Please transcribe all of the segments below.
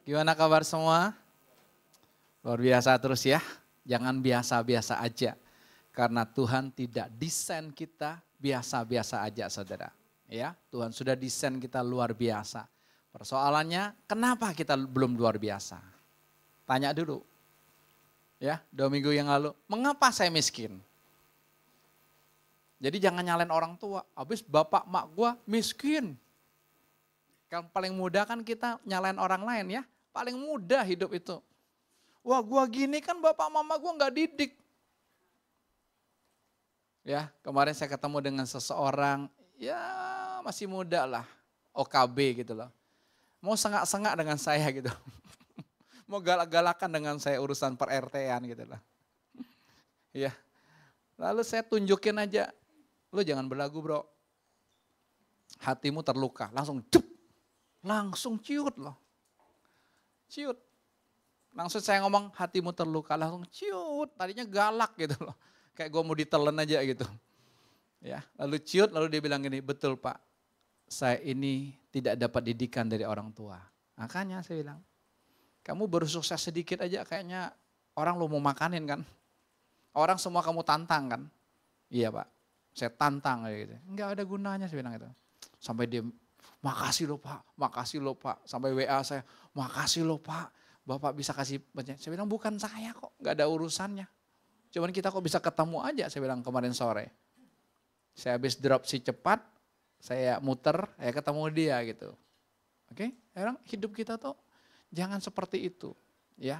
Gimana kabar semua? Luar biasa terus ya. Jangan biasa-biasa aja. Karena Tuhan tidak desain kita biasa-biasa aja saudara. Ya, Tuhan sudah desain kita luar biasa. Persoalannya kenapa kita belum luar biasa? Tanya dulu. Ya, 2 minggu yang lalu, mengapa saya miskin? Jadi jangan nyalain orang tua, habis bapak mak gua miskin. Yang paling mudah kan kita nyalain orang lain ya, paling mudah hidup itu. Wah gua gini kan bapak mama gua nggak didik. Ya, kemarin saya ketemu dengan seseorang, ya masih muda lah, OKB gitu loh. Mau sengak-sengak dengan saya gitu. Mau galak-galakan dengan saya urusan per RT-an gitu loh. Ya, lalu saya tunjukin aja, lu jangan berlagu bro. Hatimu terluka, langsung cep, langsung ciut loh. Ciut. Langsung saya ngomong hatimu terluka, langsung ciut. Tadinya galak gitu loh. Kayak gue mau ditelen aja gitu. Ya, lalu ciut, lalu dia bilang gini, betul pak, saya ini tidak dapat didikan dari orang tua. Makanya saya bilang, kamu baru sukses sedikit aja kayaknya orang lu mau makanin kan. Orang semua kamu tantang kan. Iya pak, saya tantang kayak gitu. Enggak ada gunanya saya bilang gitu. Sampai dia, makasih loh pak, makasih loh pak. Sampai WA saya, makasih loh pak, bapak bisa kasih banyak. Saya bilang bukan saya kok, gak ada urusannya. Cuman kita kok bisa ketemu aja, saya bilang kemarin sore. Saya habis drop si cepat, saya muter, saya ketemu dia gitu. Oke, sekarang hidup kita tuh jangan seperti itu, ya.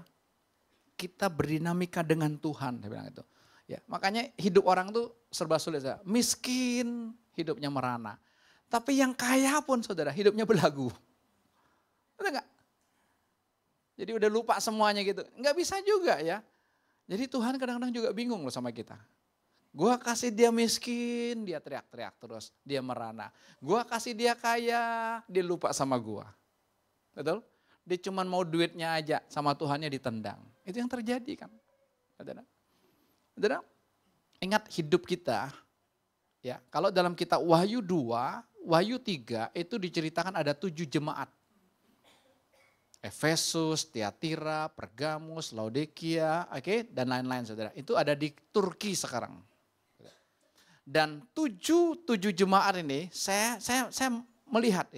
Kita berdinamika dengan Tuhan, saya bilang itu. Ya, makanya hidup orang tuh serba sulit. Ya. Miskin, hidupnya merana. Tapi yang kaya pun saudara, hidupnya belagu. Betul enggak? Jadi udah lupa semuanya gitu. Enggak bisa juga ya. Jadi Tuhan kadang-kadang juga bingung loh sama kita. Gua kasih dia miskin, dia teriak-teriak terus, dia merana. Gua kasih dia kaya, dia lupa sama gua. Betul? Dia cuma mau duitnya aja, sama Tuhannya ditendang. Itu yang terjadi kan. Saudara, ingat hidup kita, ya. Kalau dalam kitab Wahyu 2, Wahyu 3 itu diceritakan ada 7 jemaat. Efesus, Tiatira, Pergamus, Laodikia, oke, dan lain-lain saudara. Itu ada di Turki sekarang. Dan 7 jemaat ini saya melihat,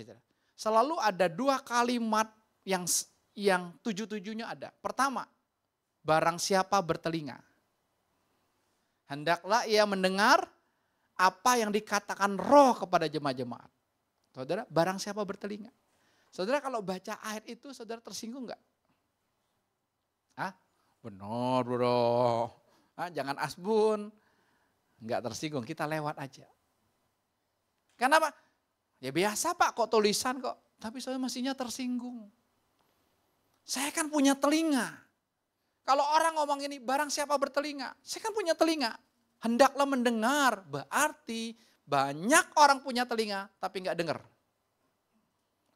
selalu ada 2 kalimat yang 7-7-nya ada. Pertama, barang siapa bertelinga, hendaklah ia mendengar apa yang dikatakan Roh kepada jemaat-jemaat. Saudara, barang siapa bertelinga. Saudara kalau baca ayat itu, saudara tersinggung enggak? Hah? Benar bro. Jangan asbun. Enggak tersinggung, kita lewat aja. Kenapa? Ya biasa pak, kok tulisan kok. Tapi saya mestinya tersinggung. Saya kan punya telinga. Kalau orang ngomong ini, barang siapa bertelinga. Saya kan punya telinga. Hendaklah mendengar. Berarti banyak orang punya telinga, tapi enggak dengar.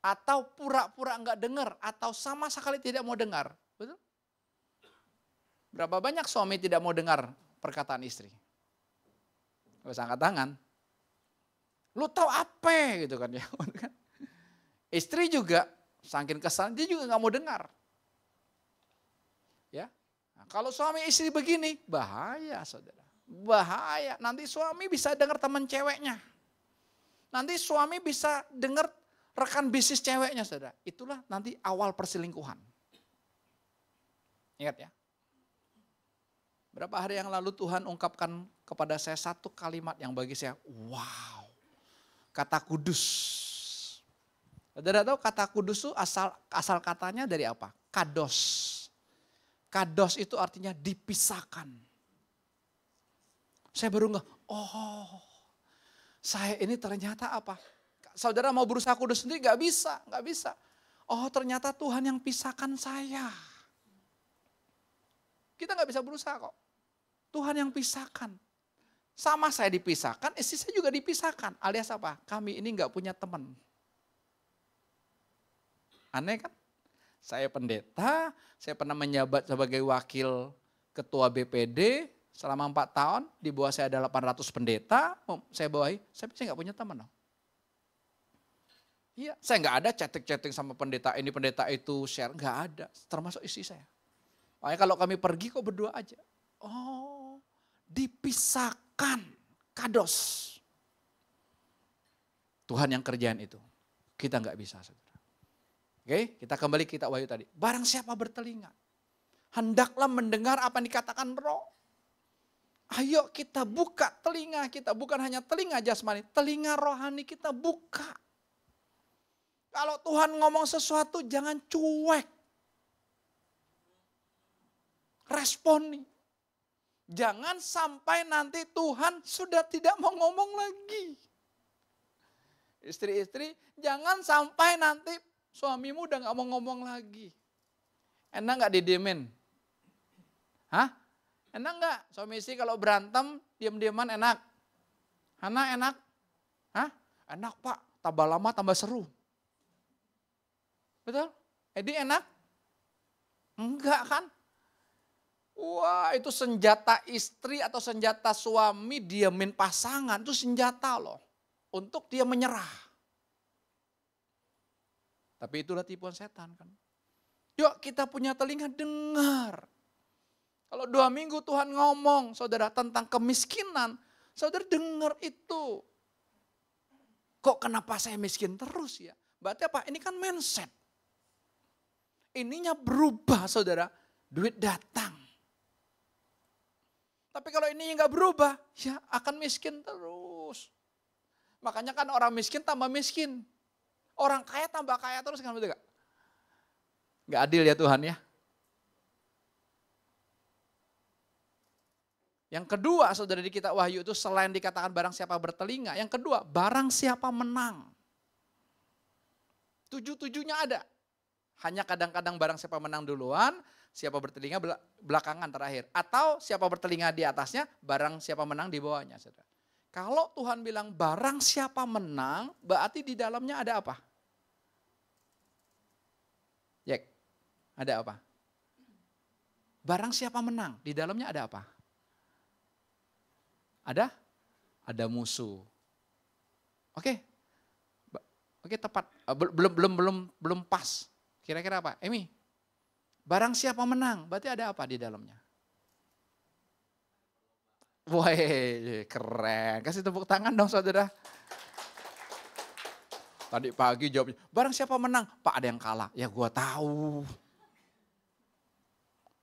Atau pura-pura enggak dengar. Atau sama sekali tidak mau dengar. Betul? Berapa banyak suami tidak mau dengar perkataan istri? Gak usah angkat tangan. Lu tahu apa gitu kan ya. Istri juga saking kesal, dia juga enggak mau dengar. Ya, nah, kalau suami istri begini, bahaya saudara. Bahaya, nanti suami bisa dengar teman ceweknya. Nanti suami bisa dengar rekan bisnis ceweknya saudara. Itulah nanti awal perselingkuhan. Ingat ya. Berapa hari yang lalu Tuhan ungkapkan kepada saya satu kalimat yang bagi saya, wow. Kata kudus. Saudara tahu kata kudus itu asal katanya dari apa? Kados. Kados itu artinya dipisahkan. Saya baru oh saya ini ternyata apa? Saudara mau berusaha kudus sendiri gak bisa. Oh ternyata Tuhan yang pisahkan saya. Kita gak bisa berusaha kok. Tuhan yang pisahkan. Sama saya dipisahkan, istri saya juga dipisahkan. Alias apa? Kami ini gak punya teman. Aneh kan? Saya pendeta, saya pernah menjabat sebagai wakil ketua BPD selama 4 tahun. Di bawah saya ada 800 pendeta, saya bawahi, saya nggak punya teman. Iya, saya nggak ada chatting-chatting sama pendeta ini, pendeta itu, share. Nggak ada, termasuk istri saya. Makanya kalau kami pergi kok berdua aja. Oh, dipisahkan, kados. Tuhan yang kerjaan itu. Kita nggak bisa, saudara. Oke, kita kembali kita Wahyu tadi. Barang siapa bertelinga, hendaklah mendengar apa yang dikatakan Roh. Ayo kita buka telinga kita, bukan hanya telinga jasmani, telinga rohani kita buka. Kalau Tuhan ngomong sesuatu jangan cuek. Responi. Jangan sampai nanti Tuhan sudah tidak mau ngomong lagi. Istri-istri jangan sampai nanti suamimu udah gak mau ngomong lagi. Enak gak didiemin? Hah? Enak gak? Suami istri kalau berantem diam-diaman enak? Hana enak? Hah? Enak Pak, tambah lama tambah seru. Betul? Edi enak? Enggak kan? Wah itu senjata istri atau senjata suami diamin pasangan itu senjata loh. Untuk dia menyerah. Tapi itulah tipuan setan kan. Yuk kita punya telinga dengar. Kalau 2 minggu Tuhan ngomong saudara tentang kemiskinan. Saudara dengar itu. Kok kenapa saya miskin terus ya? Berarti apa? Ini kan mindset. Ininya berubah saudara, duit datang. Tapi kalau ini nggak berubah, ya akan miskin terus. Makanya kan orang miskin tambah miskin. Orang kaya tambah kaya terus kan, betul gak? Nggak adil ya Tuhan ya. Yang kedua saudara di kitab Wahyu itu selain dikatakan barang siapa bertelinga. Yang kedua barang siapa menang. 7-7-nya ada. Hanya kadang-kadang barang siapa menang duluan, siapa bertelinga belakangan terakhir. Atau siapa bertelinga di atasnya, barang siapa menang di bawahnya. Saudara. Kalau Tuhan bilang barang siapa menang, berarti di dalamnya ada apa? Yek, ada apa? Barang siapa menang, di dalamnya ada apa? Ada musuh. Oke. Oke, tepat. Belum pas. Kira-kira apa? Emi, barang siapa menang, berarti ada apa di dalamnya? Wah, keren. Kasih tepuk tangan dong saudara. Tadi pagi jawabnya, barang siapa menang? Pak ada yang kalah. Ya gua tahu.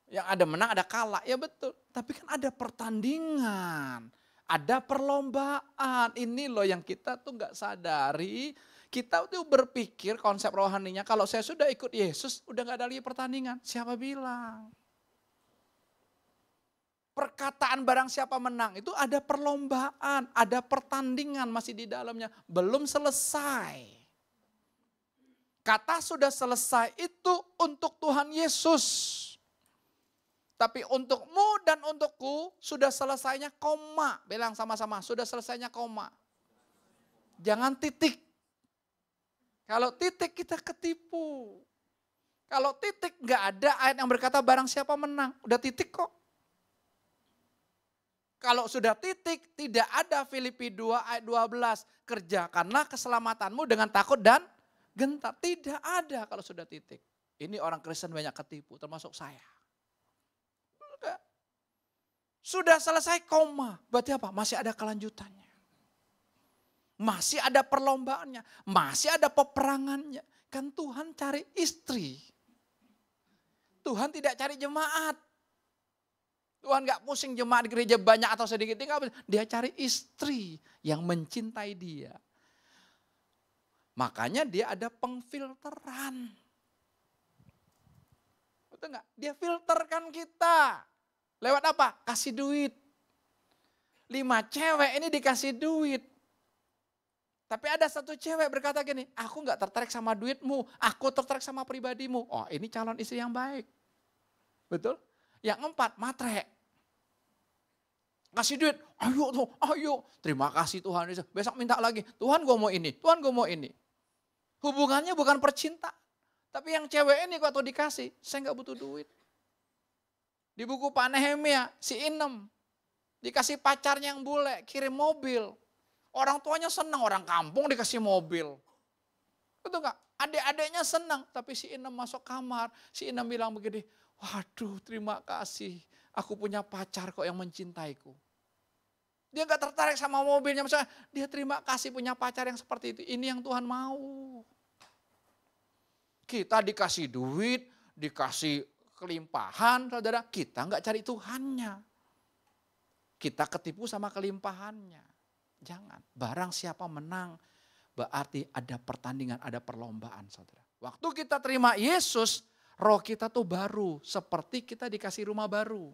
Yang ada menang, ada kalah. Ya betul. Tapi kan ada pertandingan. Ada perlombaan. Ini loh yang kita tuh gak sadari. Kita tuh berpikir konsep rohaninya, kalau saya sudah ikut Yesus, udah gak ada lagi pertandingan. Siapa bilang? Perkataan barang siapa menang, itu ada perlombaan, ada pertandingan masih di dalamnya. Belum selesai. Kata sudah selesai itu untuk Tuhan Yesus. Tapi untukmu dan untukku sudah selesainya koma. Bilang sama-sama, sudah selesainya koma. Jangan titik. Kalau titik kita ketipu. Kalau titik nggak ada ayat yang berkata barang siapa menang. Udah titik kok. Kalau sudah titik tidak ada Filipi 2 ayat 12. Kerjakanlah keselamatanmu dengan takut dan gentar. Tidak ada kalau sudah titik. Ini orang Kristen banyak ketipu termasuk saya. Udah. Sudah selesai koma. Berarti apa? Masih ada kelanjutannya. Masih ada perlombaannya, masih ada peperangannya. Kan Tuhan cari istri. Tuhan tidak cari jemaat. Tuhan gak pusing jemaat di gereja banyak atau sedikit. Dia cari istri yang mencintai dia. Makanya dia ada pengfilteran. Betul gak? Dia filterkan kita. Lewat apa? Kasih duit. 5 cewek ini dikasih duit. Tapi ada satu cewek berkata gini, aku gak tertarik sama duitmu, aku tertarik sama pribadimu. Oh ini calon istri yang baik. Betul? Yang 4, matre. Kasih duit, ayo tuh, ayo. Terima kasih Tuhan, besok minta lagi. Tuhan gue mau ini, Tuhan gue mau ini. Hubungannya bukan percintaan. Tapi yang cewek ini waktu dikasih, saya gak butuh duit. Di buku Pak Nehemia, si Inem. Dikasih pacarnya yang bule, kirim mobil. Orang tuanya senang, orang kampung dikasih mobil. Betul nggak? Adik-adiknya senang, tapi si Inem masuk kamar, si Inem bilang begini, waduh terima kasih, aku punya pacar kok yang mencintaiku. Dia nggak tertarik sama mobilnya, misalnya dia terima kasih punya pacar yang seperti itu, ini yang Tuhan mau. Kita dikasih duit, dikasih kelimpahan, saudara, kita nggak cari Tuhannya. Kita ketipu sama kelimpahannya. Jangan, barang siapa menang, berarti ada pertandingan, ada perlombaan, saudara. Waktu kita terima Yesus, roh kita tuh baru, seperti kita dikasih rumah baru.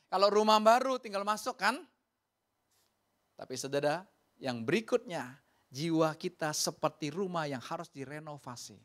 Kalau rumah baru tinggal masuk kan? Tapi saudara, yang berikutnya, jiwa kita seperti rumah yang harus direnovasi.